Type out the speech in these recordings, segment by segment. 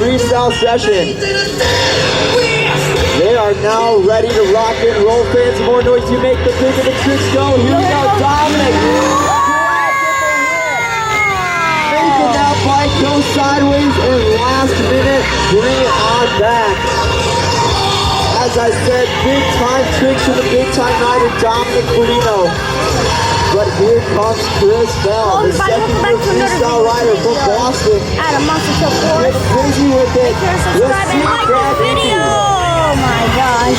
freestyle session. They are now ready to rock and roll. Fans, the more noise you make, the bigger the tricks go. Here we go, Dominic. Making that bike go sideways and last minute, bring it on back. As I said, big time tricks for the big time rider, Dominic Polino. But here comes Chris Bell, the second-year freestyle rider from Boston. At a monster truck course. Get crazy with it. Subscribe and like this video. Oh my gosh.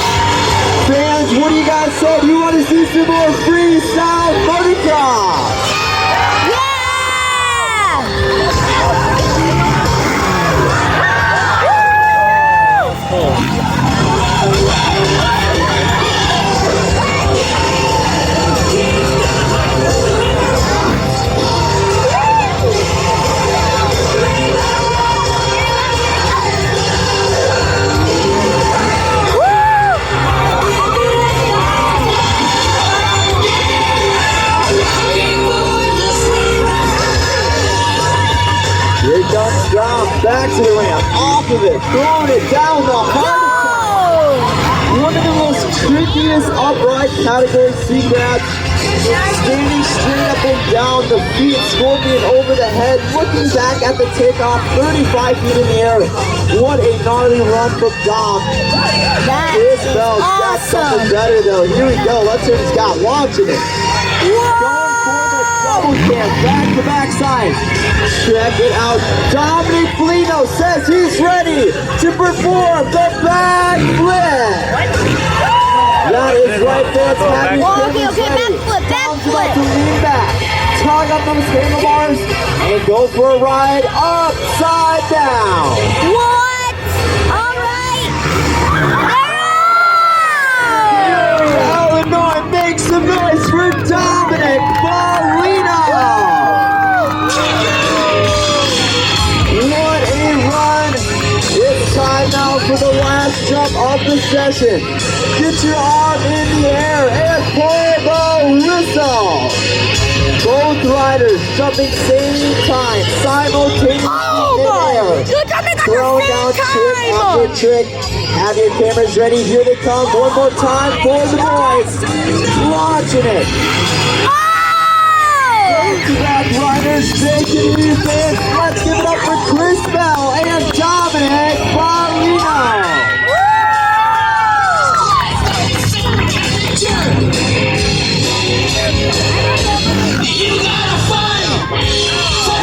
Fans, what do you guys say? Do you want to see some more freestyle motocross? Here comes Dom, back to the ramp, off of it, throwing it down the hard. One of the most trickiest upright category C grabs. Standing straight up and down, the feet scorpion over the head, looking back at the takeoff, 35 feet in the air. What a gnarly run from Dom. Chris Bell's got something better though. Here we go, let's hear Scott watching it. Going for the double cam, back to back side. Check it out. Dominic Polino says he's ready to perform the back flip. That is right there. Tom's about to lean back, tug up those handlebars, and go for a ride upside down. What? All right. Illinois, make some noise for Dominic Polino. What a run. It's time now for the last jump of the session. Get your arm in the air and pull the whistle. Both riders jumping same time, simultaneously in air. Throw down trick after trick. Have your cameras ready. Here they come. One more time for the boys. Launching it. Back riders, taking it in. Let's give it up for Chris Bell and Dominic Polino.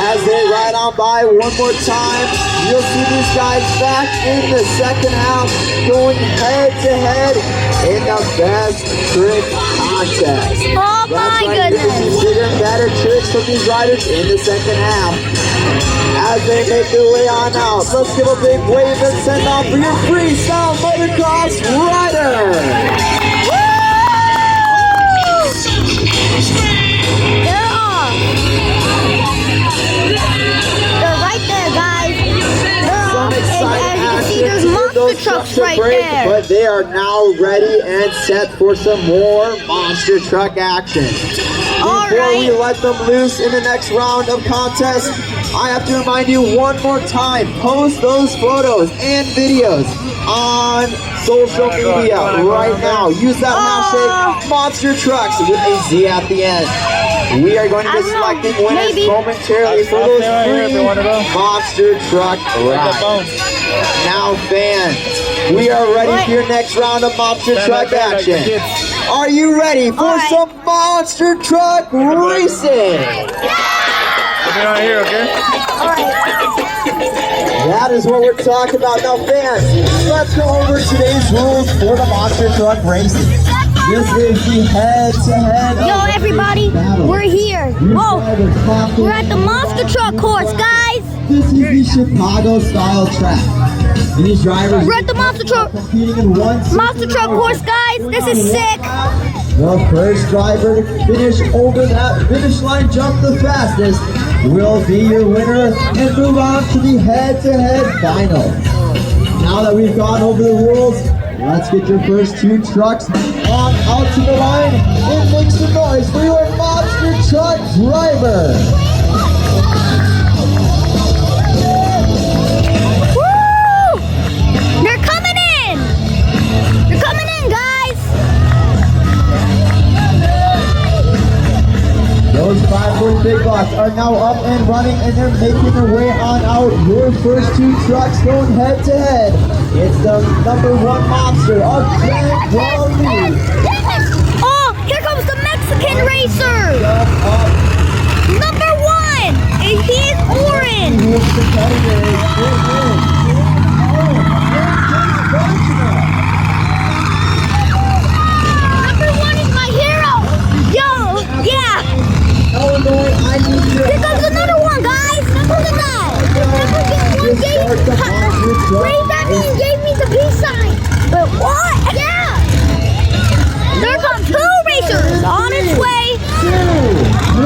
As they ride on by one more time, you'll see these guys back in the second half, going head to head in the best trick contest. Oh my goodness! You'll see bigger and better tricks from these riders in the second half. As they make their way on out, let's give a big wave and send off for your freestyle motocross rider. They're right there, guys. They're off. And as you can see, there's monster trucks right there. But they are now ready and set for some more monster truck action. Before we let them loose in the next round of contest, I have to remind you one more time, post those photos and videos on social media right now. Use that hashtag Monster Trucks with a Z at the end. We are going to be selecting winners momentarily for those free Monster Truck rides. Now fans, we are ready for your next round of Monster Truck action. Are you ready for some Monster Truck racing? Right here, okay? That is what we're talking about. Now fans, let's go over today's rules for the Monster Truck racing. This is the head-to-head. Yo, everybody, we're here. Whoa, we're at the monster truck course, guys. This is the Chicago-style track. These drivers we're at the monster truck course, guys. This is sick. The first driver to finish over that finish line jump the fastest will be your winner and move on to the head-to-head final. Now that we've gone over the rules, let's get your first two trucks on out to the line and make some noise for your monster truck driver. Woo! trucks are now up and running, and they're making their way on out. Your first two trucks going head to head. It's the number one monster of Grand Prix. Oh, here comes the Mexican racer. Number one, and he is orange. His competitor is Number one is my hero. Yo, yeah. Illinois, I need you. Here comes another one, guys. Look at that. Wait, that means gave me the peace sign. But what? Yeah. There come two racers on its way. 2,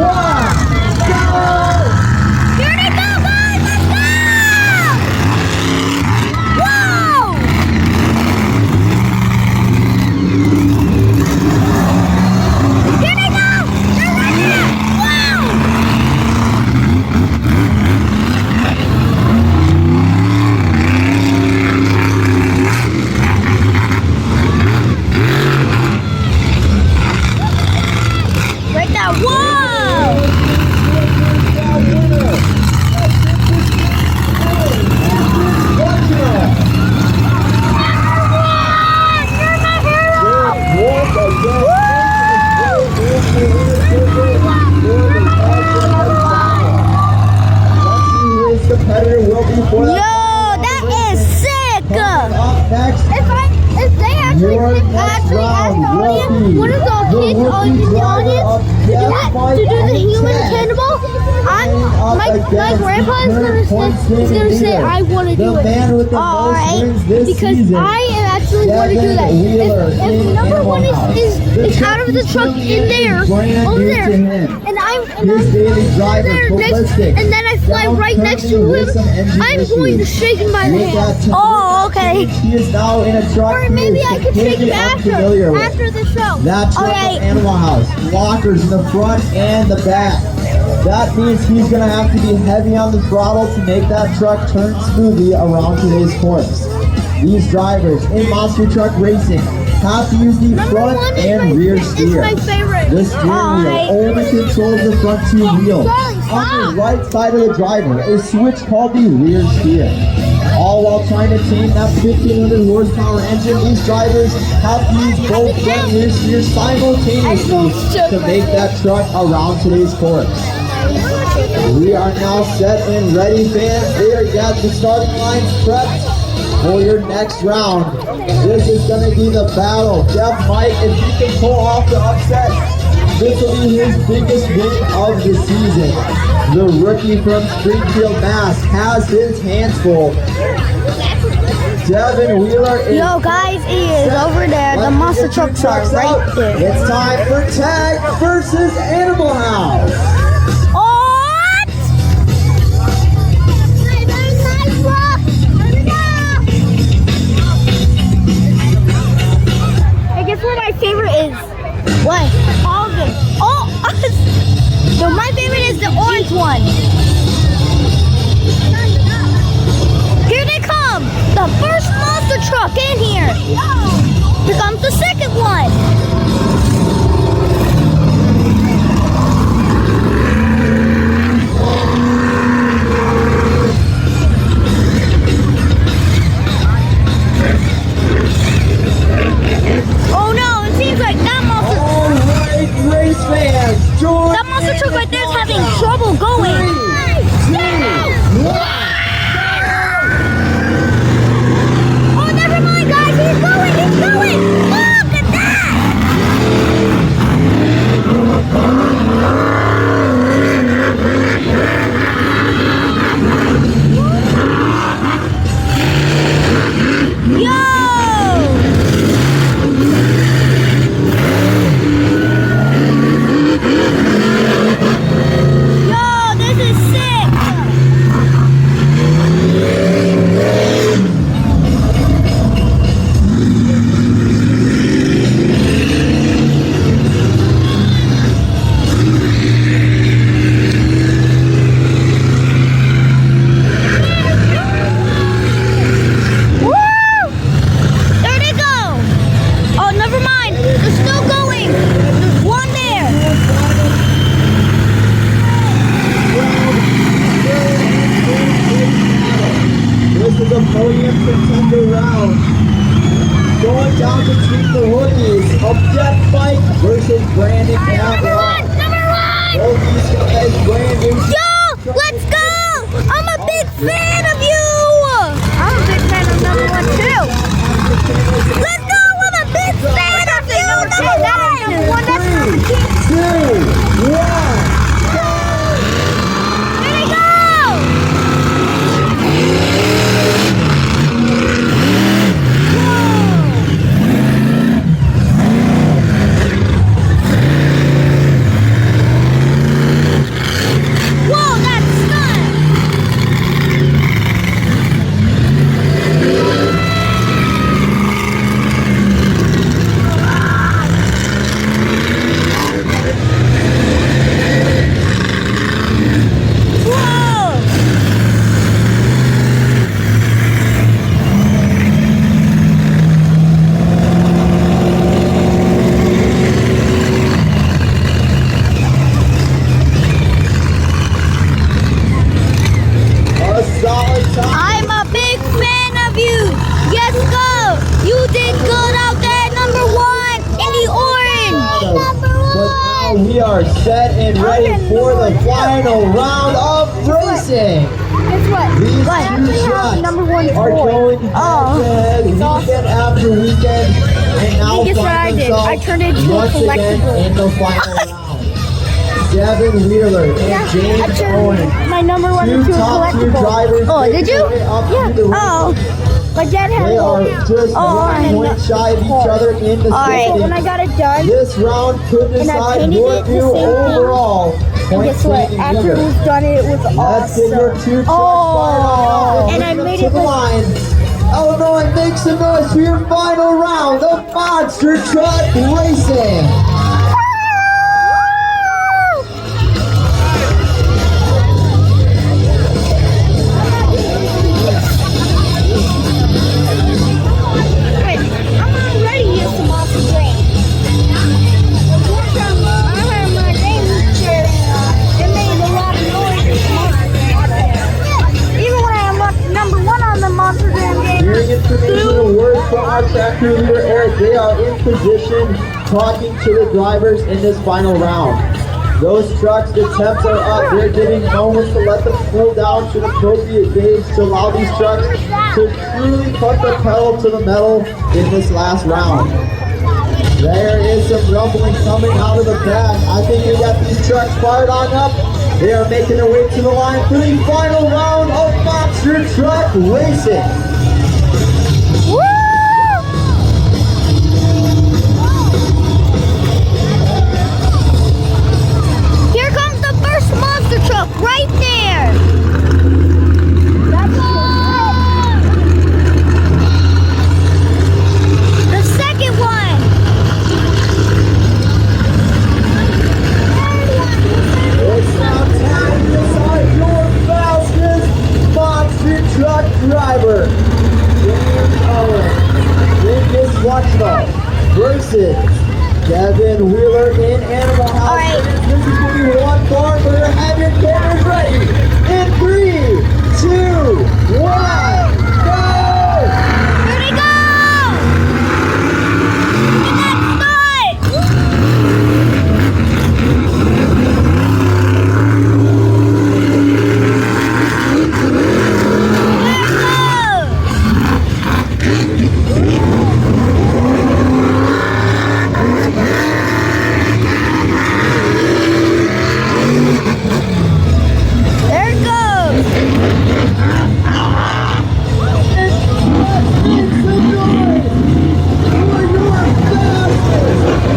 1, go! Here they go, guys. Let's go. Whoa. Here they go. They're right there. Wow. Right there. Whoa. You're my hero. Competitor will be for Yo, that. that is sick. Up next, If they actually your asked next the round audience, will one of the be kids the on rookie the driver of audience to do the human cannibal, my grandpa is gonna say I want to do the man with it. the most wins this Because season. I actually want to do that. If number one is out of the truck in there, over there, and I'm His daily driver, there next, ballistic. and then I fly right next to him, I'm going to shake him by the hand. Oh, okay. He is now in a truck. Or maybe I could shake him after the show. That truck Okay. from Animal House, lockers in the front and the back. That means he's gonna have to be heavy on the throttle to make that truck turn smoothly around today's course. These drivers in monster truck racing have to use the Number front one is and rear steer. my favorite. The steering wheel only controls the front two wheels. On the right side of the driver, a switch called the rear steer. All while trying to tame that 1500 horsepower engine, these drivers have to use both front and rear steers simultaneously to make that truck around today's course. We are now set and ready, fans. They are at the starting lines prepped for your next round. This is going to be the battle. Jeff Mike, if he can pull off the upset, this will be his biggest win of the season. The rookie from Springfield, Mass. has his hands full. Devin Wheeler is... Yo, guys, he is over there. The monster trucks are right there. It's time for Tag versus Animal House. What? I guess what my favorite is. What? All of them. Oh, so my favorite is the orange one. Here they come. The first monster truck in here. Here comes the second one. to the podium contender round. Going down between the rookies of Jet Fight versus Brandon Campbell. Number one! Both these guys brand new. Yo, let's go! I'm a big fan of you! I'm a big fan of number one too. Let's go! I'm a big fan of you! Number one! That's number two. 2, 1. Here we go! Whoa, that's stunt! Whoa! A solid time. I'm a big fan of you. Yes, go. You did good out there, number one in the orange. But now we are set and ready for the final round of racing. Guess what? These But two shots number one are going head-to-head weekend after weekend, and now Guess what I find did? I themselves turned it into a once again collectible. in the final round. Devin Wheeler and James Owen, my number one two and two top-tier drivers, Oh, making did you? their way up to the Oh, my dad had They are just one and point shy of each other in the Alright, when I standings. got it done, This round could And I decide painted your it the new same thing. overall point guess what? standing After it winner. was done, it was Let's get your awesome. two trucks Oh, fired and up I and made to it the like line. Illinois, make some noise for your final round of Monster Truck Racing. Wait, I'm already used to monster drink. One time I had my gaming chair, it made a lot of noise with monster drink. Even when I unlocked number one on the monster drink game. Hearing information and words from our tractor leader Eric, they are in position talking to the drivers in this final round. Those trucks, the temps are up. They're giving moments to let them cool down to an appropriate gauge to allow these trucks to truly put the pedal to the metal in this last round. There is some rumbling coming out of the back. I think we got these trucks fired on up. They are making their way to the line for the final round of Monster Truck Racing. Here comes the first monster truck right there. The second one. It's now time to decide your fastest monster truck driver. James Owen, Lucas Watchmo versus Devin Wheeler in Animal House. All right. This is going to be one car. Better have your cameras ready. In 3, 2, 1, go! Here we go. Let's start. There it goes.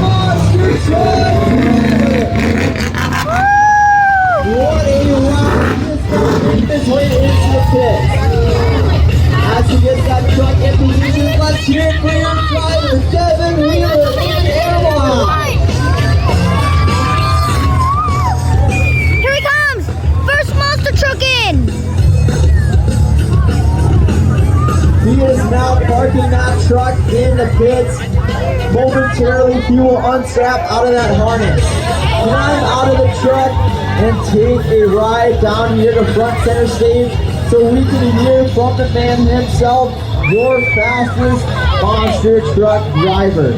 Monster truck! What a round this guy made his way into the pit. As he gets that truck in position, let's hear it for your driver, Devin Wheeler in Animal House. Here he comes. First monster truck in. He is now parking that truck in the pits. Momentarily, he will unstrap out of that harness, climb out of the truck, and take a ride down here to front center stage so we can hear from the man himself, your fastest monster truck driver.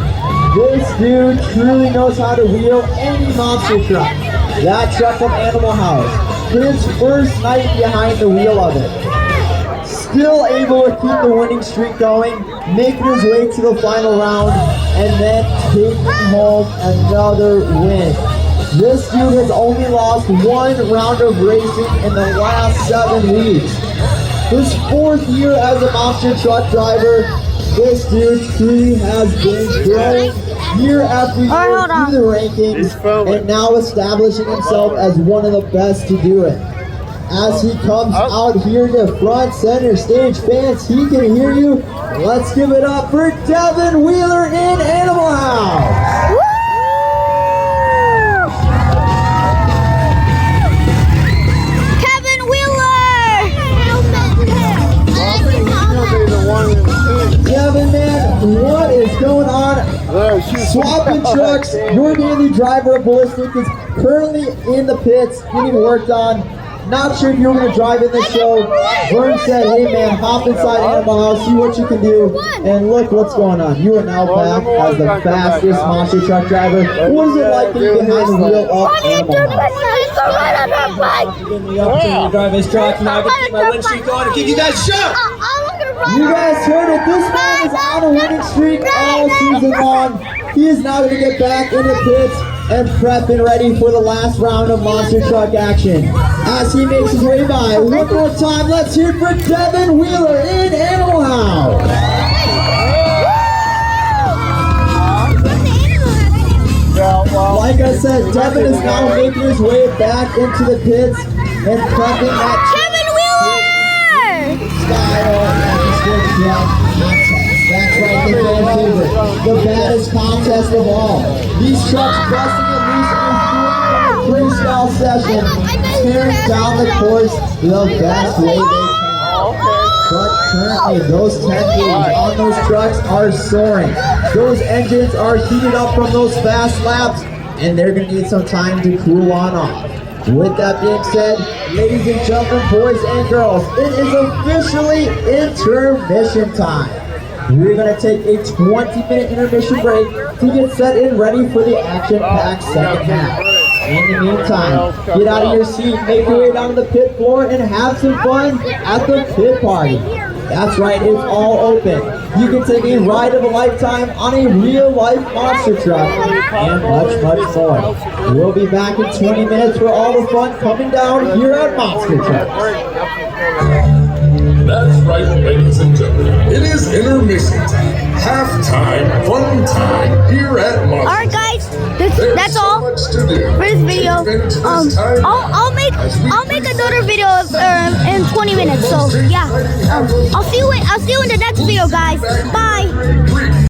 This dude truly knows how to wheel any monster truck. That truck from Animal House. His first night behind the wheel of it. Still able to keep the winning streak going, making his way to the final round, and then taking home another win. This dude has only lost one round of racing in the last 7 weeks. His 4th year as a monster truck driver, this dude truly has been growing year after year through the rankings and now establishing himself as one of the best to do it. As he comes out here to front center stage, fans, he can hear you. Let's give it up for Devin Wheeler in Animal House. Devin, man, what is going on? Swapping trucks. Your daily driver of Ballistic is currently in the pits getting worked on. Not sure if you're going to drive in the show. Vern said, hey man, hop inside Animal House, see what you can do. And look what's going on. You are now back as the fastest monster truck driver. What is it like being behind the wheel of Animal House? Give me the opportunity to drive this truck. Now I can keep my win streak going and give you guys a show. You guys heard it. This man is on a winning streak all season long. He is now going to get back in the pits and prep and ready for the last round of monster truck action. As he makes his way by, one more time, let's hear it for Devin Wheeler in Animal House. Like I said, Devin is now making his way back into the pits and prepping that style and contest. That's right, the fan favorite, the baddest contest of all. These trucks busting it loose and doing a freestyle session, tearing down the course the best way they can. But currently, those temperatures on those trucks are soaring. Those engines are heated up from those fast laps, and they're going to need some time to cool on off. With that being said, ladies and gentlemen, boys and girls, it is officially intermission time. We're going to take a 20-minute intermission break to get set and ready for the action-packed second half. In the meantime, get out of your seat, make your way down to the pit floor, and have some fun at the pit party. That's right, it's all open. You can take a ride of a lifetime on a real-life monster truck and much, much more. We'll be back in 20 minutes for all the fun coming down here at Monster Trucks. That's right, ladies and gentlemen. It is intermission time. Halftime, fun time here at Monster. Alright guys, that's all for this video. I'll make another video in 20 minutes. So yeah, I'll see you in the next video, guys. Bye.